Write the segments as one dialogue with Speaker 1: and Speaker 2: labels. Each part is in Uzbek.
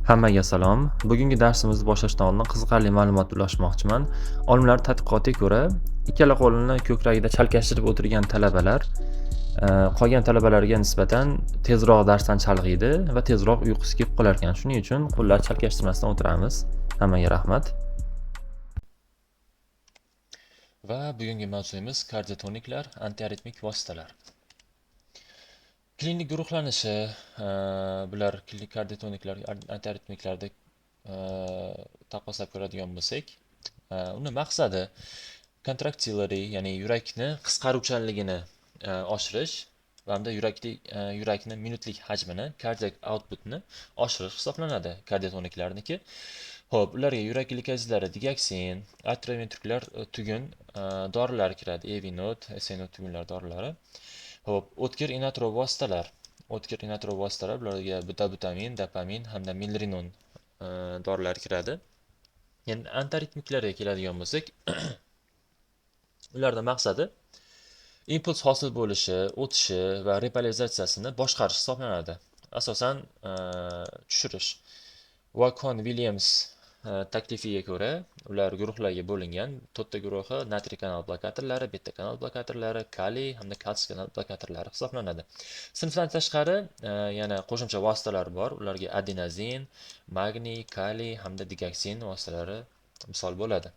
Speaker 1: Hammaga salom. Bugungi darsimizni boshlashdan oldin qiziqarli ma'lumot ulashmoqchiman. Olimlar tadqiqotiga ko'ra, ikkala qo'lini ko'kragida chalkashtirib o'tirgan talabalar, qolgan talabalarga nisbatan tezroq darsdan chalg'iydi va tezroq uyqusi kelib qolar ekan. Shuning uchun qo'llar chalkashtirmasdan o'tiramiz. Hammaga rahmat. Va bugungi mavzuimiz kardiotoniklar, antiaritmik vositalar. Klinik guruhlanishi, bular klinik kardiotoniklar, antiaritmiklarda taqqoslab ko'radigan bo'lsak, uni maqsadi kontraktility, ya'ni yurakni qisqaruvchanligini oshirish va hamda yurakni minutlik hajmini, cardiac outputni oshirish hisoblanadi kardiotoniklarniki. Xo'p, ularga yurak glikazidlari, dioksin, atrioventrikulyar tugun dorilar kiradi. Evinot, SNO tugunlar dorilari. Xo'p, o'tkir inotrov vositalar. O'tkir inotrov vositalar bularga butamin, dopamin hamda milrinon dorilar kiradi. Endi antiaritmiklarga keladigan bo'lsak, ularning maqsadi impuls hosil bo'lishi, o'tishi va repolarizatsiyasini boshqarish hisoblanadi. Asosan tushirish. Wakon Williams taklifiga ko'ra, ular guruhlarga bo'lingan. To'rtta guruhi natriy kanal blokatorlari, beta kanal blokatorlari, kaliy hamda kalsiy kanal blokatorlari hisoblanadi. Sinfdan tashqari yana qo'shimcha vositalar bor. Ularga adenozin, magniy, kaliy hamda dioksin vositalari misol bo'ladi.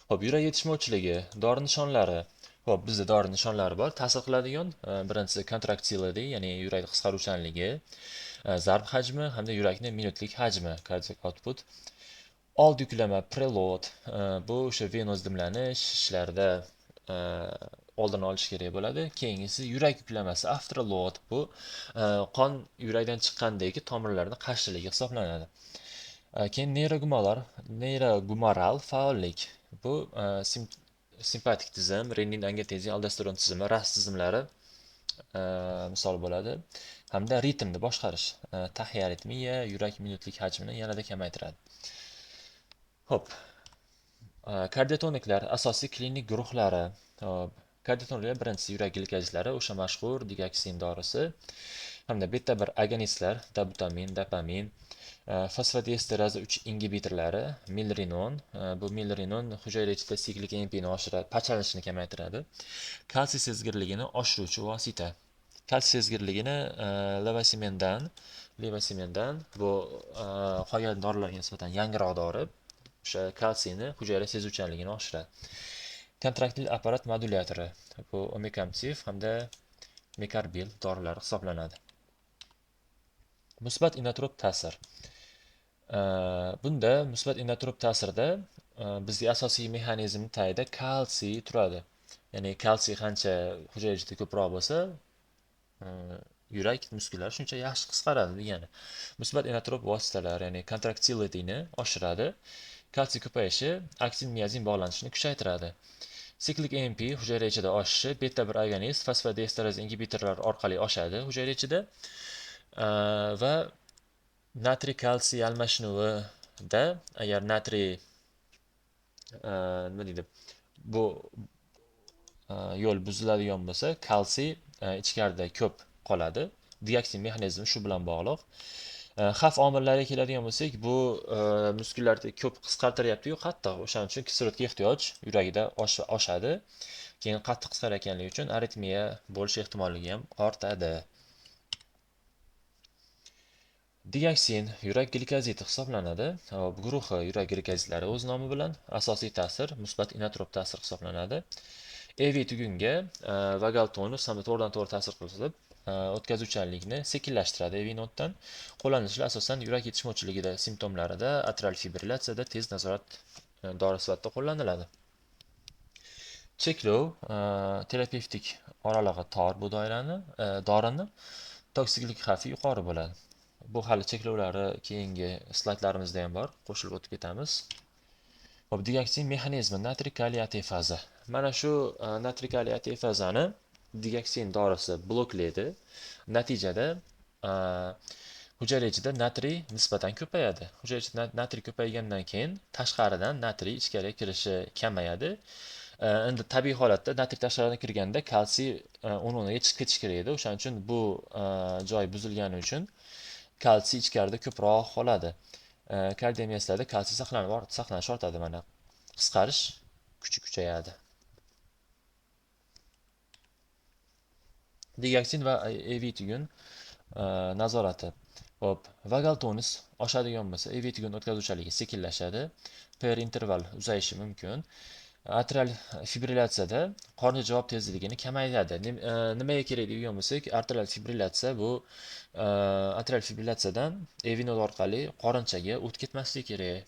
Speaker 1: Xo'p, yurak yetishmovchiligi, dori nishonlari. Xo'p, bizda dori nishonlari bor. Ta'sir qiladigan birinchisi kontraktility, ya'ni yurak qisqaruvchanligi, zarb hajmi hamda yurakni minutlik hajmi, cardiac output. Old yuklama, preload, bu o'sha venoz dimlanish ishlarida oldini olish kerak bo'ladi. Keyingisi yurak yuklamasi, afterload, bu qon yurakdan chiqqandagi tomirlarni qarshiligi hisoblanadi. Keyin neyrogumoral faollik. Bu simpatik tizim, renin, angiotensin, aldosteron tizimi, ras tizimlari misol bo'ladi. Hamda ritmni boshqarish, taxiaritmiya, yurak minutlik hajmini yanada kamaytiradi. Xo'p, kardiotoniklar asosiy klinik guruhlari. Kardiotoniklar birinchisi yurak glikazidlari, o'sha mashhur dioksin dorisi, hamda beta 1 agonistlar, dabutamin, dopamin, fosfodiesteraza 3 ingibitorlari, milrinon, bu milrinon hujayra ichida siklik AMPni oshiradi, parchalanishini kamaytiradi. Kalsiy sezgirligini oshiruvchi vosita. Kalsiy sezgirligini levosimendan bu qolgan dorilarga nisbatan yangiroq dori, o'sha kalsiyni hujayra sezuvchanligini oshiradi. Kontraktil apparat modulyatori, bu omecamtiv hamda mekarbil dorilar hisoblanadi. Musbat inotrop ta'sir. Bunda musbat inotrop ta'sirda bizga asosiy mexanizm tagida kalsiy turadi. Ya'ni kalsiy qancha hujayra ichida ko'proq bo'lsa, yurak muskullari shuncha yaxshi qisqaradi degani. Musbat inotrop vositalar, ya'ni kontraktilityni oshiradi. Kalsiy ko'payishi aktin miozin bog'lanishini kuchaytiradi. Siklik AMP hujayra ichida oshishi beta 1 agonist, fosfodiesteraz ingibitorlar orqali oshadi hujayra ichida. Va natriy kalsiy almashinuvida agar natriy nima deydi, bu yo'l buziladigan bo'lsa, kalsiy ichkarida ko'p qoladi. Dioksin mexanizmi shu bilan bog'liq. Xavf omillariga keladigan bo'lsak, bu muskullarni ko'p qisqartiryapti-yu, qattiq. O'shaning uchun kislorodga ehtiyoj yuragida oshadi. Keyin qattiq qisqarayotganligi uchun aritmiya bo'lish ehtimoligi ham ortadi. Dioksin yurak glikozidi hisoblanadi. Guruhi yurak glikozidlari o'z nomi bilan. Asosiy ta'sir musbat inotrop ta'sir hisoblanadi. EV tugunga vagal tonus hamda to'g'ridan-to'g'ri ta'sir qilib, o'tkazuvchanlikni sekinlashtiradi. EV notdan qo'llanilishi asosan yurak yetishmovchiligida simptomlarida, atrial fibrillatsiyada tez nazorat dori sifatida qo'llaniladi. Cheklov terapevtik oralig'i tor bu dorini toksiklik xavfi yuqori bo'ladi. Bu hali cheklovlari keyingi slaydlarimizda ham bor, qo'shilib o'tib ketamiz. Hop, dioksin mexanizmi, natriy kaliy ATfaza. Mana shu natriy kaliy ATfazani dioksin dorisi bloklaydi. Natijada hujayra ichida natriy nisbatan ko'payadi. Hujayra ichida natriy ko'paygandan keyin tashqaridan natriy ichkariga kirishi kamayadi. Endi tabiiy holatda natriy tashqaridan kirganda kalsiy o'rniga chiqib ketish kerak edi. O'shaning uchun bu joy buzilgani uchun kalsiy ichkarida ko'proq qoladi. Kardiomiyostlarda kalsiy saqlanish ortadi, mana qisqarish kuchi kuchayadi. Dioksin va AV tugun nazorati. Hop, vagal tonus oshadigan bo'lsa, AV tugun o'tkazuvchanligi sekinlashadi, per interval uzayishi mumkin. Atrial fibrillatsiyada qorni javob tezligini kamaytiradi. Nimaga kerak deydigan bo'lsak, atrial fibrillatsiya bu atrial fibrillatsiyadan AV nod orqali qorinchaga o't ketmasligi kerak.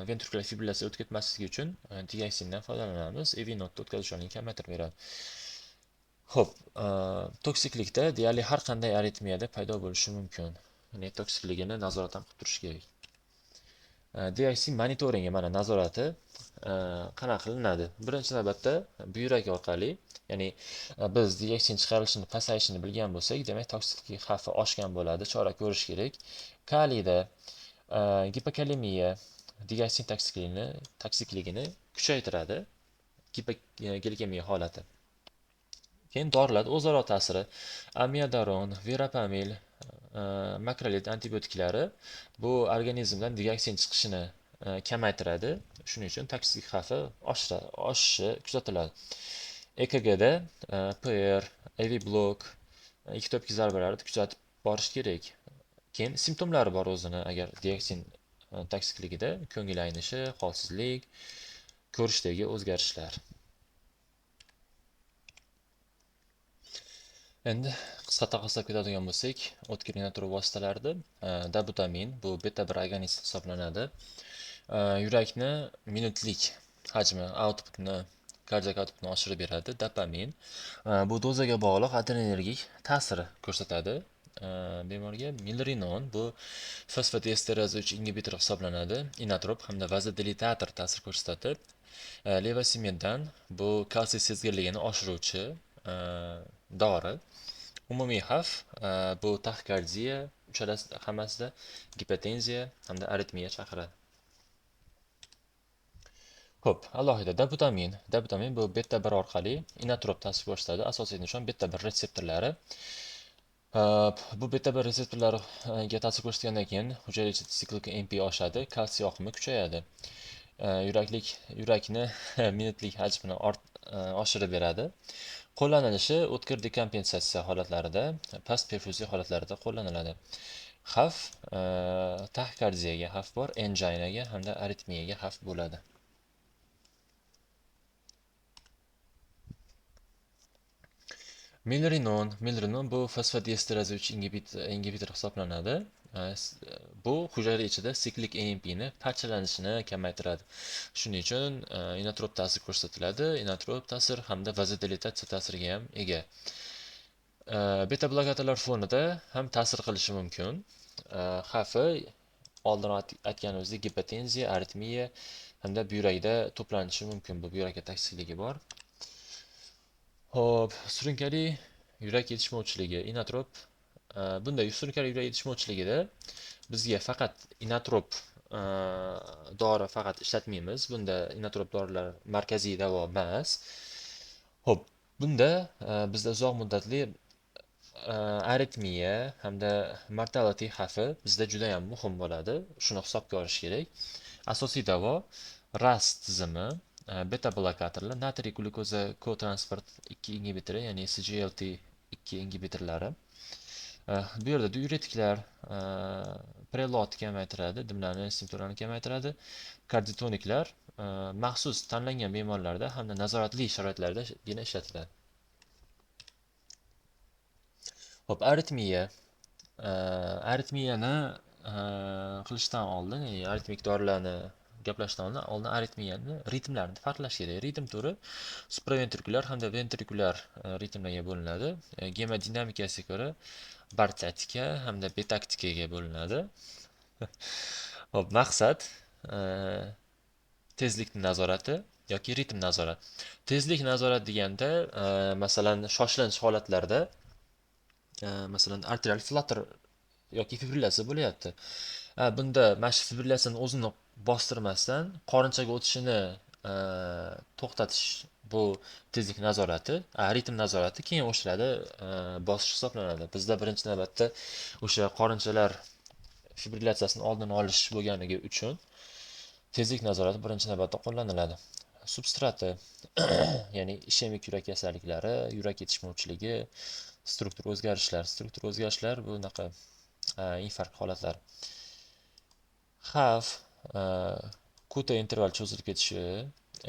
Speaker 1: Ventrikulyar fibrillatsiya o't ketmasligi uchun dioksindan foydalanamiz. AV nodni o'tkazuvchanligini kamaytirib beradi. Xo'p, toksiklikda deyarli har qanday aritmiyada paydo bo'lishi mumkin. Ya'ni toksikligini nazoratdan qilib turish kerak. Dioksin monitoringi mana nazorati qanaqa qilinadi? Birinchi navbatda buyrak orqali, ya'ni biz dioksin chiqarilishini pasayishini bilgan bo'lsak, demak toksiklik xavfi oshgan bo'ladi, chora ko'rish kerak. Kaliyda gipokalemiya dioksin toksikligini kuchaytiradi. Gipoglikemiya holati. Keyin dorilar o'zaro ta'siri, amiodaron, verapamil, makrolit antibiotiklari bu organizmdan dioksin chiqishini kamaytiradi. Shuning uchun toksik xavfi oshishi kuzatiladi. EKGda PR, AV blok, ikki to'pki zarbalarni kuzatib borish kerak. Keyin simptomlari bor o'zini, agar dioksin toksikligida ko'ngil aynishi, holsizlik, ko'rishdagi o'zgarishlar. Endi qisqa taqqoslab ketadigan bo'lsak, o'tkir inotrop vositalarida dabutamin bu beta 1 agonist hisoblanadi. Yurakni minutlik hajmi outputni, kardiak outputni oshirib beradi. Dopamin bu dozaga bog'liq adrenergik ta'sir ko'rsatadi. Bemorga milrinon bu fosfodiesteraz 3 ingibitor hisoblanadi. Inotrop hamda vazodilitator ta'sir ko'rsatadi. Levosimendan bu kalsiy sezgirligini oshiruvchi dori. Umumiy xavf bu taxikardiya, uchalasi hammasida gipotenziya hamda aritmiya chaqiradi. Xo'p, alohida dabutamin. Dabutamin bu beta 1 orqali inotrop ta'sir ko'rsatadi. Asosiy nishon beta 1 retseptorlari. Bu beta 1 retseptorlariga ta'sir ko'rsatgandan keyin hujayra ichida siklik MP oshadi, kalsiy oqimi kuchayadi. Yurakni minutlik hajmini oshirib beradi. Qo'llanilishi o'tkir dekompensatsiya holatlarida, past perfuziya holatlarida qo'llaniladi. Xavf taxikardiyaga xavf bor, anginaga hamda aritmiyaga xavf bo'ladi. Milrinon bu fosfodiesteraz 3 ingibitor hisoblanadi. Bu hujayra ichida siklik AMP ni parchalanishini kamaytiradi. Shuning uchun inotrop ta'sir ko'rsatiladi. Inotrop ta'sir hamda vazodilitatsiya ta'siriga ham ega. Beta blokatorlar fonida ham ta'sir qilishi mumkin. Xavfi oldin aytganimizdek gipotenziya, aritmiya hamda buyrakda to'planishi mumkin. Bu buyrakka toksikligi bor. Hop, surunkali yurak yetishmovchiligi, inotrop. Bunday surunkali yurak yetishmovchiligida bizga faqat inotrop dori faqat ishlatmaymiz. Bunda inotrop dorilar markaziy davo emas. Hop, bunda bizda uzoq muddatli aritmiya hamda mortality xavfi bizda juda ham muhim bo'ladi. Shuni hisobga olish kerak. Asosiy davo RAS tizimi, beta blokatorlar, natriy glyukoza kotransport 2 ingibitori, ya'ni SGLT2 ingibitorlari. Bu yerda diuretiklar preload kamaytiradi, dimlanish simptomlarini kamaytiradi. Kardiotoniklar maxsus tanlangan bemorlarda hamda nazoratli sharoitlarda ishlatiladi. Hop, aritmiyani qilishdan oldin, ya'ni aritmik dorilarni gaplashishdan oldin aritmiyani ritmlarini farqlash kerak. Ritm turi supraventrikulyar hamda ventrikulyar ritmlarga bo'linadi. Gemodinamikasiga ko'ra bartaktika hamda betaktikaga bo'linadi. Hop, maqsad tezlikni nazorati yoki ritm nazorati. Tezlik nazorati deganda, masalan, shoshilinch holatlarda, masalan, arterial flutter yoki fibrillatsiya bo'lyapti. Bunda mana shu fibrillatsiyani o'zini bostirmasdan qorinchaga o'tishini to'xtatish bu tezlik nazorati, ritm nazorati keyin o'shiradi, bosish hisoblanadi. Bizda birinchi navbatda o'sha qorinchalar fibrillatsiyasini oldini olish bo'lganligi uchun tezlik nazorati birinchi navbatda qo'llaniladi. Substrati, ya'ni ishemik yurak kasalliklari, yurak yetishmovchiligi, struktura o'zgarishlar. Struktura o'zgarishlar bu bunaqa infarkt holatlari. Xavf, quta interval cho'zilib ketishi,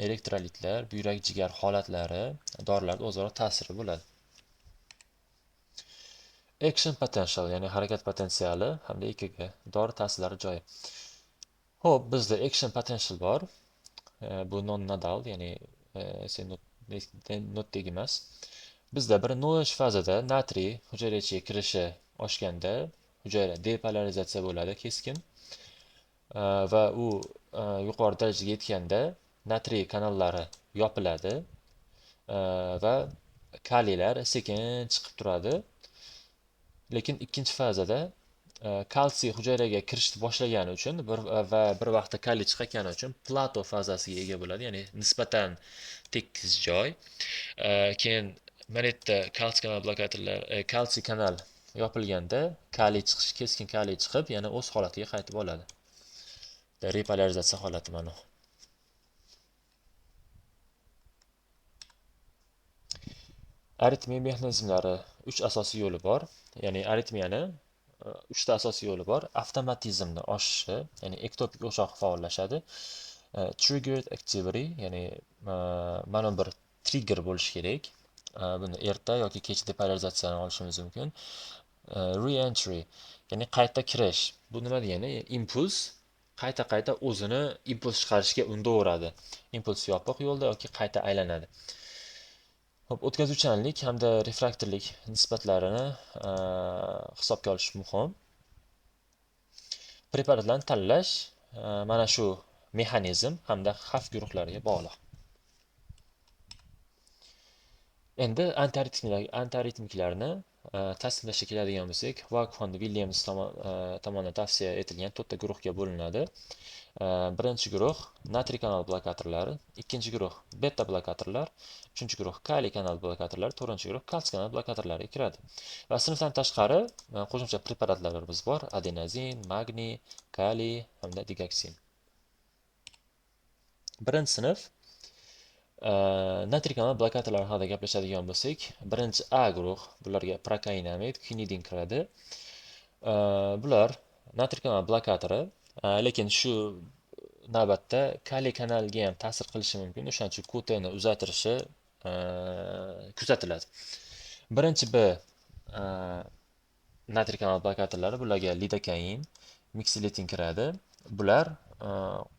Speaker 1: elektrolitlar, buyrak jigar holatlari, dorilar o'zaro ta'siri bo'ladi. Action potential, ya'ni harakat potensiali hamda EKG, dori ta'sirlari joyi. Xo'p, bizda action potential bor. Bu non-nodal, ya'ni notdek emas. Bizda bir no'sh fazada natriy hujayra ichiga kirishi oshganda hujayra depolarizatsiya bo'ladi keskin. Va u yuqori darajaga yetganda natriy kanallari yopiladi va kaliylar sekin chiqib turadi. Lekin ikkinchi fazada kalsiy hujayraga kirishni boshlagani uchun va bir vaqtda kaliy chiqayotgani uchun plato fazasiga ega bo'ladi, ya'ni nisbatan tekis joy. Keyin mana yerda kalsiy kanal blokatorlar, kalsiy kanal yopilganda kaliy chiqish, keskin kaliy chiqib, yana o'z holatiga qaytib oladi. Repolarizatsiya holati mana. Aritmiya mexanizmlari 3 asosiy yo'li bor. Ya'ni aritmiyani 3 ta asosiy yo'li bor. Avtomatizmni oshishi, ya'ni ektopik o'choq faollashadi. Triggered activity, ya'ni mana bir trigger bo'lishi kerak. Buni erta yoki kech depolarizatsiyani olishimiz mumkin. Re-entry, ya'ni qayta kirish. Bu nima degani? Impuls qayta o'zini impuls chiqarishga undaveradi. Impuls yopiq yo'lda yoki qayta aylanadi. Hop, o'tkazuvchanlik hamda refraktorlik nisbatlarini hisobga olish muhim. Preparatlarni tanlash mana shu mexanizm hamda xavf guruhlariga bog'liq. Endi antiaritmiklarni tasniflashga keladigan bo'lsak, Wakhan Williams tomonidan tavsiya etilgan 4 ta guruhga bo'linadi. Birinchi guruh natriy kanal blokatorlari, ikkinchi guruh beta blokatorlar, uchinchi guruh kaliy kanal blokatorlari, to'rtinchi guruh kalsiy kanal blokatorlariga kiradi. Va sinfdan tashqari qo'shimcha preparatlarimiz bor: adenozin, magniy, kaliy hamda digoksin. Birinchi sinf natriy kanal blokatorlari haqida gaplashadigan bo'lsak, birinchi A guruh, bularga prokainamid, kinidin kiradi. Bular natriy kanal blokatori, lekin shu navbatda kaliy kanalga ham ta'sir qilishi mumkin. O'shaning uchun QTni uzaytirishi kuzatiladi. Birinchi B natriy kanal blokatorlari, bularga lidokain, miksilitin kiradi. Bular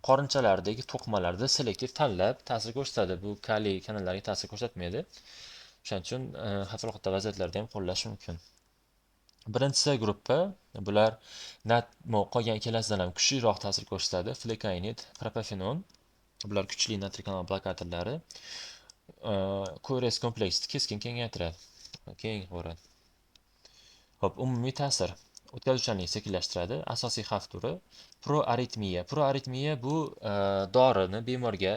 Speaker 1: qorinchalardagi to'qimalarda selektiv tanlab ta'sir ko'rsatadi. Bu kaliy kanallarga ta'sir ko'rsatmaydi. O'shaning uchun favqulodda vaziyatlarda ham qo'llash mumkin. Birinchi C guruhi, bular qolgan ikkalasidan ham kuchliroq ta'sir ko'rsatadi. Flekainid, propafenon. Bular kuchli natriy kanal blokatorlari. QRS kompleksni keskin kengaytiradi. Keng bo'ladi. Xo'p, umumiy ta'sir. O'tkazuvchanlikni sekinlashtiradi. Asosiy xavf turi proaritmiya. Proaritmiya bu dorini bemorga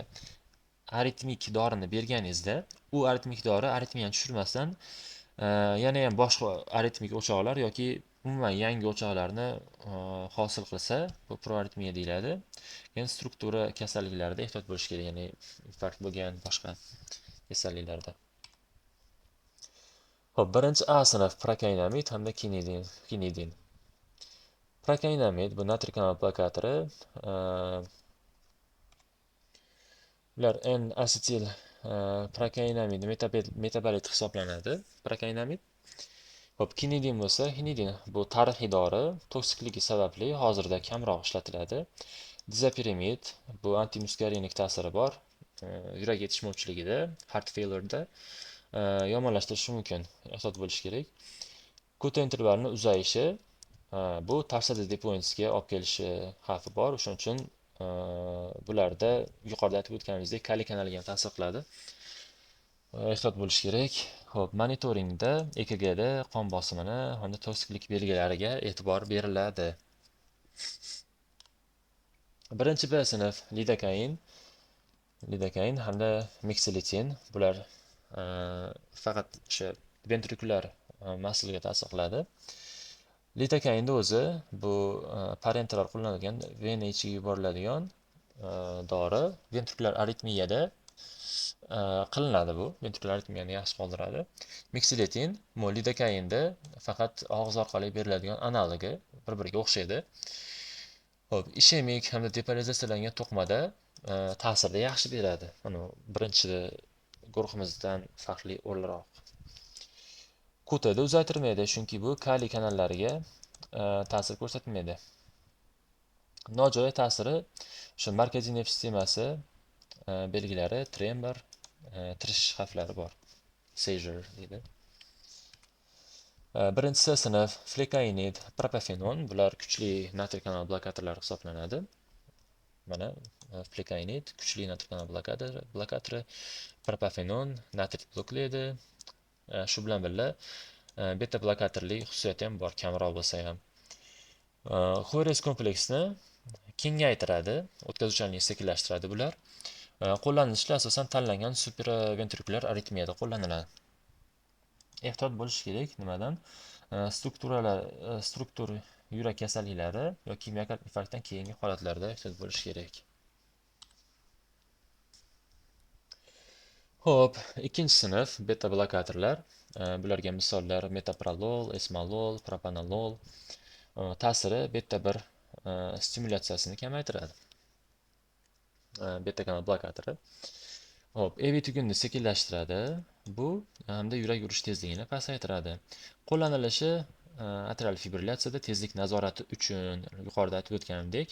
Speaker 1: aritmik dorini berganingizda, u aritmik dori aritmiyani tushirmasdan yana ham boshqa aritmik o'choqlar yoki umuman yangi o'choqlarni hosil qilsa, bu proaritmiya deyiladi. Keyin struktura kasalliklarida ehtiyot bo'lish kerak, ya'ni infarkt bo'lgan boshqa kasalliklarda. Xo'p, birinchi A sinf prokainamid hamda kinidin. Prokainamid bu natriy kanal blokatori. Ular N-asetil prokainamid metabolit hisoblanadi. Prokainamid. Xo'p, kinidin bo'lsa, kinidin bu tarixiy dori, toksikligi sababli hozirda kamroq ishlatiladi. Dizopiramid bu antimuskarinik ta'siri bor. Yurak yetishmovchiligida, heart failure'da yomonlashtirishi mumkin. Ehtiyot bo'lish kerak. Quta intervalni uzayishi bu tarsativ depointsga olib kelishi xavfi bor. O'shuning uchun bularda yuqorida aytib o'tganimizdek kaliy kanaliga ham ta'sir qiladi. Ehtiyot bo'lish kerak. Xo'p, monitoringda EKGda qon bosimini hamda toksiklik belgilariga e'tibor beriladi. Birinchi B sinf lidokain hamda miksilitin. Bular faqat o'sha ventrikulyar maslaga ta'sir qiladi. Lidakainda o'zi bu parentlar qo'llanilgan vena ichiga yuboriladigan dori ventrikulyar aritmiyada qilinadi bu. Ventrikulyar aritmiyani yaxshi qoldiradi. Meksiletin lidakainda faqat og'iz orqali beriladigan analogi, bir-biriga o'xshaydi. Xo'p, ishemik hamda depolarizatsiyalangan to'qmada ta'sirni yaxshi beradi. Mana birinchi guruhimizdan farqli o'laroq. Kutada uzaytirmaydi, chunki bu kaliy kanallariga ta'sir ko'rsatmaydi. Nojo'ya ta'siri shu markaziy nerv sistemasi belgilari, tremor, tirishish xavflari bor. Seizure deydi. Birinchi sinf flekainid, propafenon, bular kuchli natriy kanal blokatorlari hisoblanadi. Mana flekainid kuchli natriy kanal blokatori, propafenon natriy bloklaydi. Shu bilan birga beta blokatorlik xususiyati ham bor, kamroq bo'lsa ham. Xores kompleksni kengaytiradi, o'tkazuvchanlikni sekinlashtiradi bular. Qo'llanilishi asosan tanlangan supraventrikulyar aritmiyada qo'llaniladi. Ehtiyot bo'lish kerak nimadan? Struktur yurak kasalliklari yoki miokard infarktdan keyingi holatlarda ehtiyot bo'lish kerak. Xo'p, ikkinchi sinf beta blokatorlar. Bularga misollar metoprolol, esmalol, propanolol. Ta'siri beta 1 stimulyatsiyasini kamaytiradi. Beta kanal blokatori. Hop, AV tugunni sekinlashtiradi. Bu hamda yurak urish tezligini pasaytiradi. Qo'llanilishi atrial fibrillatsiyada tezlik nazorati uchun yuqorida aytib o'tganimdek,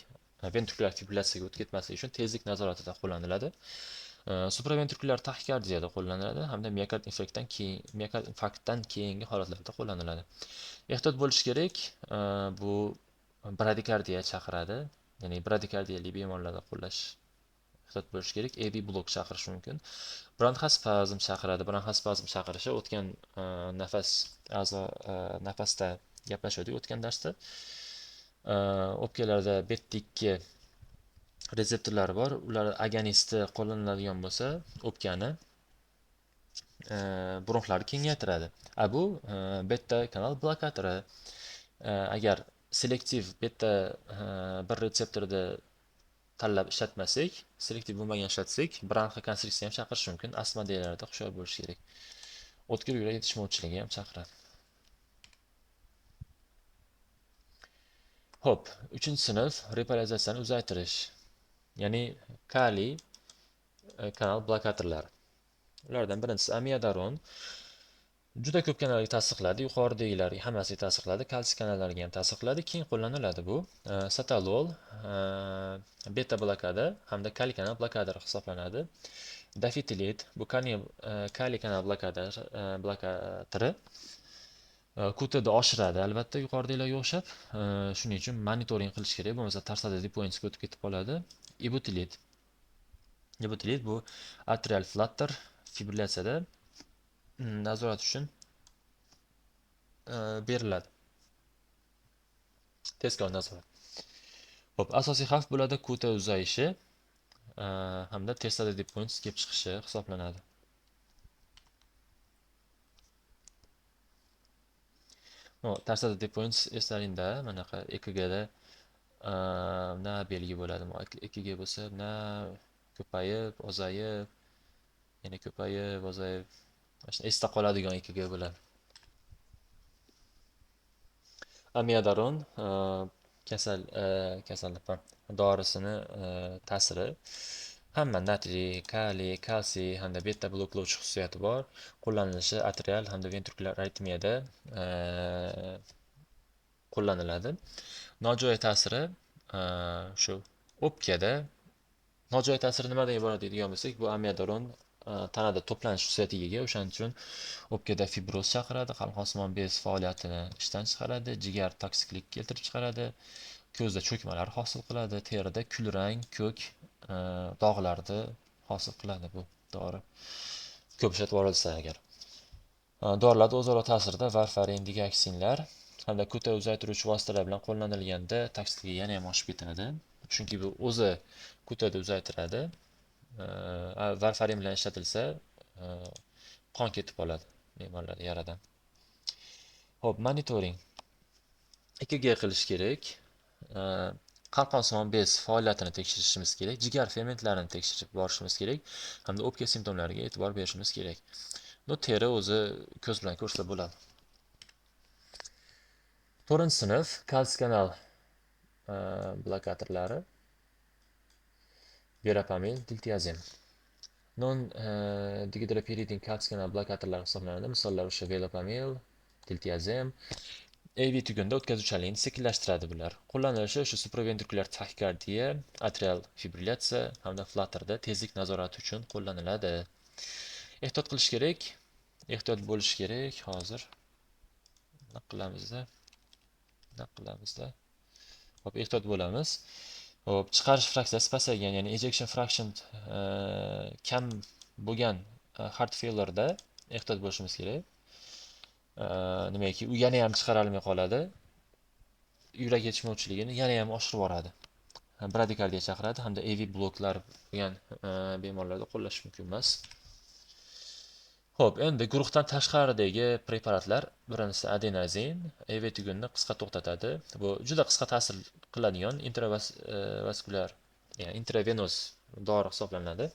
Speaker 1: ventrikulyar fibrillatsiyaga o'tib ketmaslik uchun tezlik nazoratida qo'llaniladi. Supraventrikulyar taxikardiyada qo'llaniladi hamda miokard infarktdan keyingi holatlarda qo'llaniladi. Ehtiyot bo'lish kerak, bu bradikardiya chaqiradi. Ya'ni bradikardiyali bemorlarda qo'llash ehtiyot bo'lish kerak. AV blok chaqirishi mumkin. Bronxospazm chaqiradi. Bronxospazm chaqirishi o'tgan nafasda gaplashdik o'tgan darsda. O'pkalarda beta 2 reseptorlari bor. Ular agonisti qo'llaniladigan bo'lsa, o'pkani bronxlarni kengaytiradi. Bu beta kanal blokatori. Agar selektiv beta 1 reseptorda tanlab ishlatmasak, selektiv bo'lmagan ishlatsak, bronxa konstriksiya ham chaqirish mumkin. Astmadeyalarda hushyor bo'lish kerak. O'tkir yurak yetishmovchiligi ham chaqiradi. Xo'p, 3-sinf repolarizatsiyani uzaytirish. Ya'ni kaliy kanal blokatorlari. Ulardan birinchisi amiodaron. Juda ko'p kanallarga ta'sir qiladi. Yuqoridagilarga hammasiga ta'sir qiladi. Kalsiy kanallariga ham ta'sir qiladi. Keng qo'llaniladi bu. Satalol, beta blokada hamda kaliy kanal blokatori hisoblanadi. Dafitilit, bu kaliy kanal blokatori. Kutada oshiradi, albatta yuqoridagilarga o'xshab. Shuning uchun monitoring qilish kerak, bo'lmasa tarsada depointsga o'tib ketib qoladi. Ibutilit bu atrial flutter fibrillatsiyada nazorat uchun beriladi. Tezkor nazorat. Xo'p, asosiy xavf bo'ladi kuta uzayishi hamda testada depoints kelib chiqishi hisoblanadi. Tarsada depoints eslaringda manaqa EKGda na belgi bo'ladi. EKG bo'lsa na ko'payib, ozayib, yana ko'payib, ozayib, mana esda qoladigan EKG bo'ladi. Amiodaron kasallikdan dorisini ta'siri hamma natriy, kaliy, kalsiy hamda beta bloklovchi xususiyati bor. Qo'llanilishi atrial hamda ventrikulyar aritmiyada qo'llaniladi. Nojo'ya ta'siri shu o'pkada. Nojo'ya ta'siri nimadan iborat deydigan bo'lsak, bu amiodaron tanada to'planish xususiyatiga ega. O'shaning uchun o'pkada fibroz chaqiradi, qalqonsimon bez faoliyatini ishdan chiqaradi, jigar toksiklik keltirib chiqaradi, ko'zda cho'kmalar hosil qiladi, terida kulrang, ko'k dog'larni hosil qiladi bu dori. Ko'p ishlatib yuborilsa agar. Dorilar o'zaro ta'sirida varfarin, digoksinlar hamda kuta uzaytiruvchi vositalar bilan qo'llanilganda toksiklik yana ham oshib ketadi. Chunki bu o'zi kutada uzaytiradi. Varfarin bilan ishlatilsa qon ketib qoladi bemorlar yaradan. Xo'p, monitoring. EKG qilish kerak. Qalqonsimon bez faoliyatini tekshirishimiz kerak. Jigar fermentlarini tekshirib borishimiz kerak hamda o'pka simptomlariga e'tibor berishimiz kerak. Teri o'zi ko'z bilan ko'rsa bo'ladi. 4-sinf kalsiy kanal blokatorlari verapamil, diltiazem. Non-dihidropyridin kalsiy kanal blokatorlari hisoblanadi. Misollar o'sha verapamil, diltiazem. AV tugunda o'tkazuvchanlikni sekinlashtiradi bular. Qo'llanilishi o'sha supraventrikulyar taxikardiya, atrial fibrillatsiya hamda flutterda tezlik nazorati uchun qo'llaniladi. Ehtiyot qilish kerak. Ehtiyot bo'lish kerak. Hozir nima qilamizda? Hop, ehtiyot bo'lamiz. Hop, chiqarish fraksiyasi pasaygan, ya'ni ejection fraction kam bo'lgan heart failure'da ehtiyot bo'lishimiz kerak. Nimaki, u yana ham chiqara olmay qoladi. Yurak yetishmovchiligini yana ham oshirib yuboradi. Bradikardiya chaqiradi hamda AV bloklar bo'lgan bemorlarda qo'llash mumkin emas. Xo'p, endi guruhdan tashqaridagi preparatlar, birinchisi adenozin, AV tugunni qisqa to'xtatadi. Bu juda qisqa ta'sir qiladigan intravaskulyar, ya'ni intravenöz dori hisoblanadi.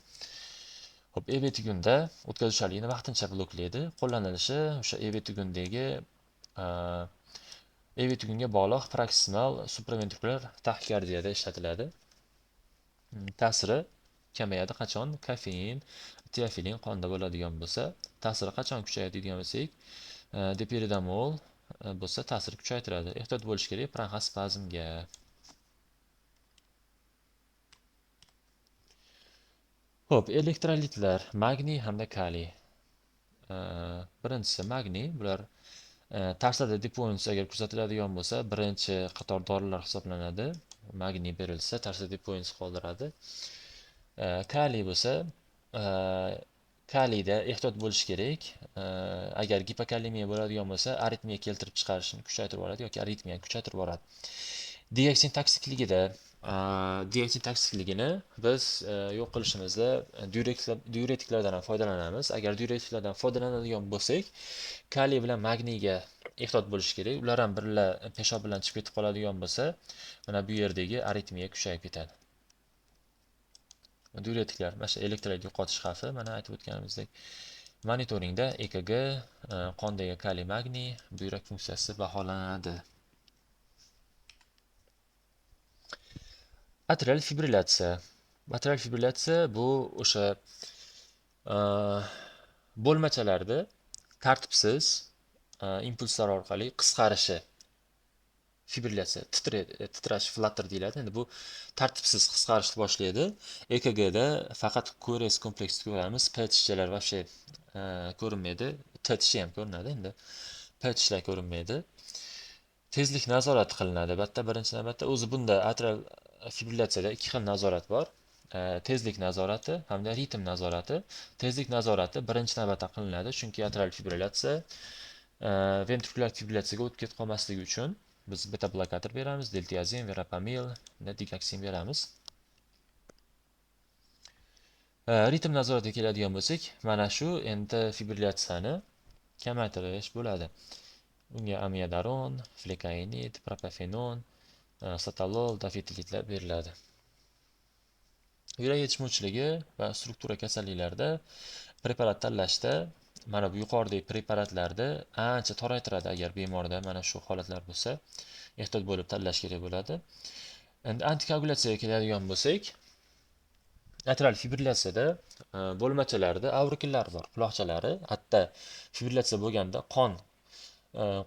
Speaker 1: Xo'p, AV tugunda o'tkazuvchanlikni vaqtincha bloklaydi. Qo'llanilishi o'sha AV tugundagi AV tugunga bog'liq proksimal supraventrikulyar taxikardiyada ishlatiladi. Ta'siri kamayadi qachon kofein, teofilin qonda bo'ladigan bo'lsa. Ta'siri qachon kuchayadi degan bo'lsak, dipiridamol bo'lsa ta'sir kuchaytiradi. Ehtiyot bo'lish kerak bronxospazmga. Xo'p, elektrolitlar, magniy hamda kaliy. Birinchisi magniy, bular tarsada depoins agar kuzatiladigan bo'lsa, birinchi qator dorilar hisoblanadi. Magniy berilsa, tarsada depoins qoldiradi. Kaliy bo'lsa, kaliyda ehtiyot bo'lish kerak. Agar gipokalemiya bo'ladigan bo'lsa, aritmiya keltirib chiqarishni kuchaytirib yuboradi yoki aritmiyani kuchaytirib yuboradi. Dioksin toksikligini biz yo'q qilishimizda diuretiklardan ham foydalanamiz. Agar diuretiklardan foydalanadigan bo'lsak, kaliy bilan magniyga ehtiyot bo'lish kerak. Ular ham birla peshob bilan chiqib ketib qoladigan bo'lsa, mana bu yerdagi aritmiya kuchayib ketadi. Diuretiklar, mana shu elektrolit yo'qotish xavfi, mana aytib o'tganimizdek. Monitoringda EKG, qondagi kaliy, magniy, buyrak funksiyasi baholanadi. Atrial fibrillatsiya. Atrial fibrillatsiya bu o'sha bo'lmachalarda tartibsiz impulslar orqali qisqarishi. Fibrillatsiya, titrash, flutter deyiladi. Endi bu tartibsiz qisqarishni boshlaydi. EKGda faqat QRS kompleksni ko'ramiz. PET-ishchalar вообще ko'rinmaydi. TET-ishi ham ko'rinadi, endi PET-ishlar ko'rinmaydi. Tezlik nazorati qilinadi. Albatta, birinchi navbatda o'zi bunda atrial fibrillatsiyada ikki xil nazorat bor. Tezlik nazorati hamda ritm nazorati. Tezlik nazorati birinchi navbatda qilinadi, chunki atrial fibrillatsiya ventrikulyar fibrillatsiyaga o'tib ketib qolmasligi uchun biz beta blokator beramiz, diltiazem, verapamil, digoksin beramiz. Ritm nazoratiga keladigan bo'lsak, mana shu endi fibrillatsiyani kamaytirish bo'ladi. Unga amiodaron, flekainid, propafenon, sotalol, dafetilitlar beriladi. Yurak yetishmovchiligi va struktura kasalliklarida preparat tanlashda mana bu yuqoridagi preparatlarni ancha toraytiradi. Agar bemorda mana shu holatlar bo'lsa, ehtiyot bo'lib tanlash kerak bo'ladi. Endi antikoagulyatsiyaga keladigan bo'lsak, atrial fibrillatsiyada bo'lmachalarda aurikullar bor, quloqchalari. Hatto fibrillatsiya bo'lganda qon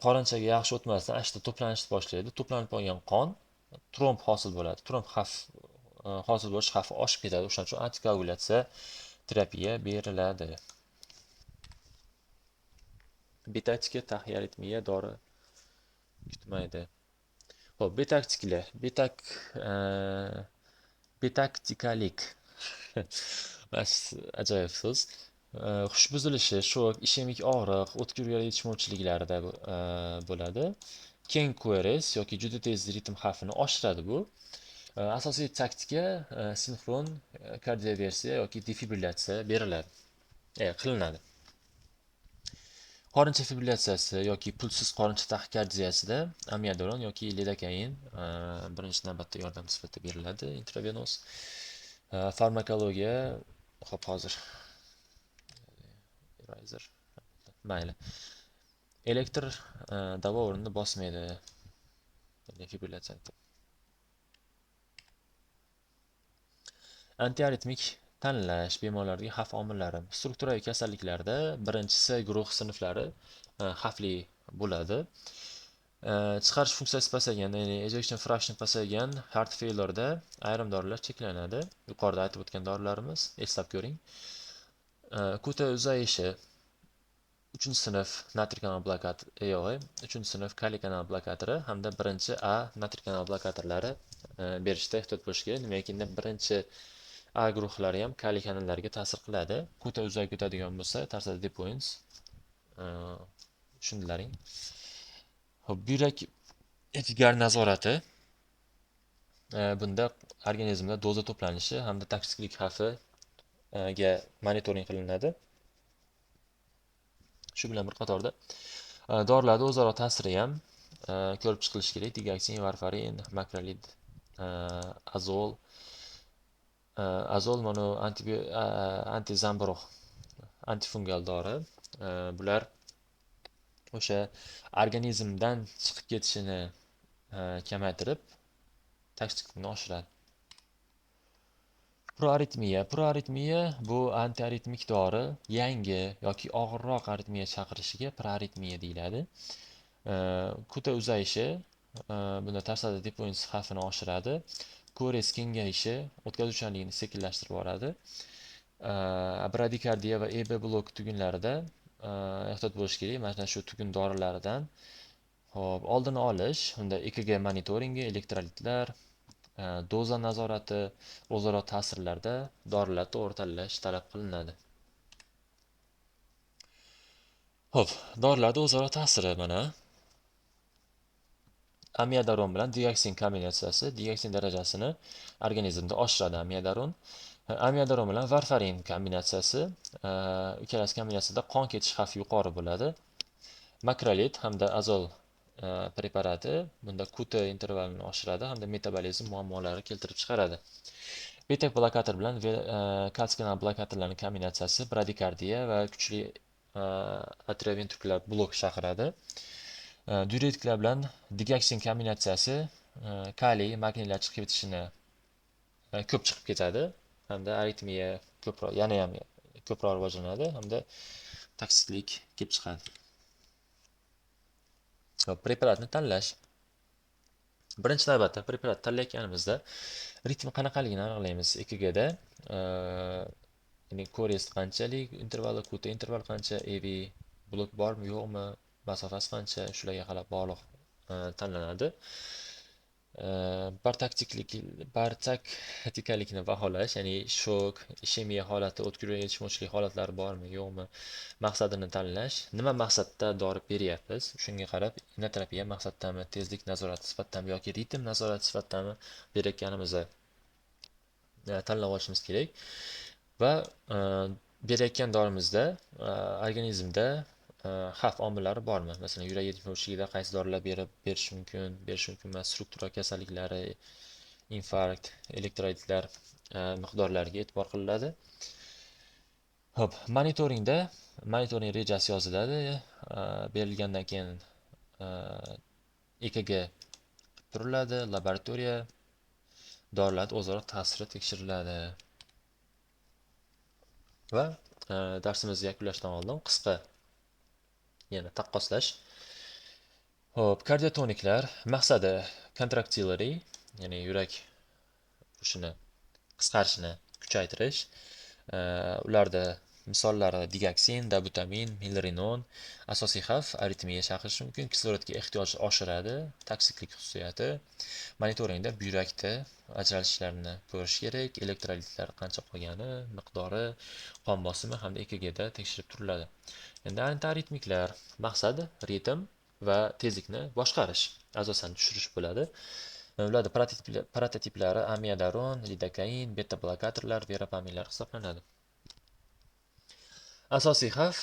Speaker 1: qorinchaga yaxshi o'tmasdan ashta to'planishni boshlaydi. To'planib qolgan qon tromb hosil bo'ladi. Tromb hosil bo'lish xavfi oshib ketadi. O'shaning uchun antikoagulyatsiya terapiya beriladi. Betaktika taxiaritmiya dori kutmaydi. Xo'p, betaktiklar, betaktikalik. Ajoyib so'z. Hush buzilishi, shok, ishemik og'riq, o'tkir yurak yetishmovchiliklarida bo'ladi. Keng QRS yoki juda tez ritm xavfini oshiradi bu. Asosiy taktika sinxron kardioversiya yoki defibrillatsiya beriladi, qilinadi. qorincha fibrillatsiyasi yoki pulsiz qorincha tahikardiyasida amiodaron yoki lidokain birinchi navbatda yordam sifatida beriladi intravenöz. Farmakologiya, hop hozir eraser. Mayli. Elektr davo o'rnini bosmaydi. Fibrillatsiya. Antiaritmik tanlash bemorlarga xavf omillari. Strukturaviy kasalliklarda birinchisi guruh sinflari xavfli bo'ladi. Chiqarish funksiyasi pasaygan, ya'ni ejection fraction pasaygan heart failure'da ayrim dorilar cheklanadi. Yuqorida aytib o'tgan dorilarimiz, eslab ko'ring. Kuta uzayishi 3-sinf natriy kanal blokator EOE, 3-sinf kaliy kanal blokatori hamda 1A natriy kanal blokatorlari berishda ehtiyot bo'lish kerak. Nimaiki birinchi A guruhlari ham kaliy kanallarga ta'sir qiladi. Kuta uzayib ketadigan bo'lsa, tarsada depoins tushundilaring. Hop, buyrak etigar nazorati. Bunda organizmda doza to'planishi hamda toksiklik xavfiga monitoring qilinadi. Shu bilan bir qatorda dorilarda o'zaro ta'siri ham ko'rib chiqilishi kerak. Digoksin, varfarin, makrolid, azol, mana antizamburug' antifungal dori. Bular o'sha organizmdan chiqib ketishini kamaytirib, toksiklikni oshiradi. Proaritmiya bu antiaritmik dori yangi yoki og'irroq aritmiya chaqirishiga proaritmiya deyiladi. Kuta uzayishi bunda tarsada depoins xavfini oshiradi. Ko'rez kengayishi o'tkazuvchanligini sekinlashtirib yuboradi. Bradikardiya va EB blok tugunlarida ehtiyot bo'lish kerak. Mana shu tugun dorilaridan hop oldini olish, unda EKG monitoringi, elektrolitlar, doza nazorati, o'zaro ta'sirlarda dorilar to'g'ri tanlash talab qilinadi. Hop, dorilarda o'zaro ta'siri mana amiodaron bilan dioksin kombinatsiyasi, dioksin darajasini organizmda oshiradi amiodaron. Amiodaron bilan varfarin kombinatsiyasi, ikkalasi kombinatsiyasida qon ketish xavfi yuqori bo'ladi. Makrolid hamda azol preparati bunda kuta intervalini oshiradi hamda metabolizm muammolari keltirib chiqaradi. Beta blokator bilan kalsiy kanal blokatorlarining kombinatsiyasi bradikardiya va kuchli atrioventrikulyar blok chaqiradi. Diuretiklar bilan digoksin kombinatsiyasi kaliy, magniylar chiqib ketishini ko'p chiqib ketadi hamda aritmiya ko'proq, yana ham ko'proq rivojlanadi hamda toksiklik kelib chiqadi. Preparatni tanlash. Birinchi navbatda preparat tanlayotganimizda ritm qanaqaligini aniqlaymiz. EKGda ya'ni ko'rez qanchalik, intervali kuta interval qancha, EV blok bormi yo'qmi, masofasi qancha, shularga qarab bog'liq tanlanadi. Bartaktikalikni baholash, ya'ni shok, ishemiya holati, o'tkir yetishmovchilik holatlari bormi yo'qmi, maqsadini tanlash. Nima maqsadda dori beryapmiz? Shunga qarab inoterapiya maqsaddami, tezlik nazorati sifatidami yoki ritm nazorati sifatidami berayotganimizni tanlab olishimiz kerak. Va berayotgan dorimizda organizmda xavf omillari bormi? Masalan, yurak yetishmovchiligida qaysi dorilar berish mumkin emas, struktura kasalliklari, infarkt, elektrolitlar miqdorlariga e'tibor qilinadi. Hop, monitoring rejasi yoziladi. Berilgandan keyin EKG turiladi, laboratoriya dorilar o'zaro ta'siri tekshiriladi. Va darsimizni yakunlashdan oldin qisqa yana taqqoslash. Hop, kardiotoniklar maqsadi contractility, ya'ni yurak urishini qisqarishini kuchaytirish. Ularda misollari digoksin, dabutamin, milrinon. Asosiy xavf aritmiya chaqirishi mumkin, kislorodga ehtiyoj oshiradi, toksiklik xususiyati. Monitoringda buyrakda ajralishlarni ko'rish kerak, elektrolitlar qancha qolgani, miqdori, qon bosimi hamda EKGda tekshirib turiladi. Endi antiaritmiklar maqsadi ritm va tezlikni boshqarish, asosan tushirish bo'ladi. Ularda prototiplari amiodaron, lidokain, beta blokatorlar, verapaminlar hisoblanadi. Asosiy xavf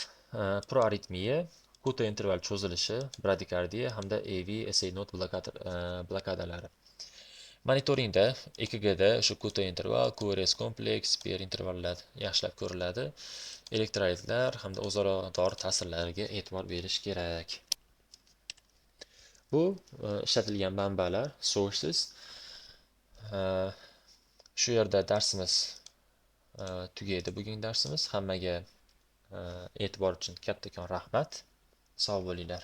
Speaker 1: proaritmiya, quta interval cho'zilishi, bradikardiya hamda AV, SA node blokadalari. Monitoringda EKGda shu quta interval, QRS kompleks, per intervallar yaxshilab ko'riladi. Elektrolitlar hamda o'zaro dori ta'sirlariga e'tibor berish kerak. Bu ishlatilgan manbalar, sources. Shu yerda darsimiz tugaydi, bugungi darsimiz. Hammaga e'tibor uchun kattakon rahmat. Sog' bo'linglar.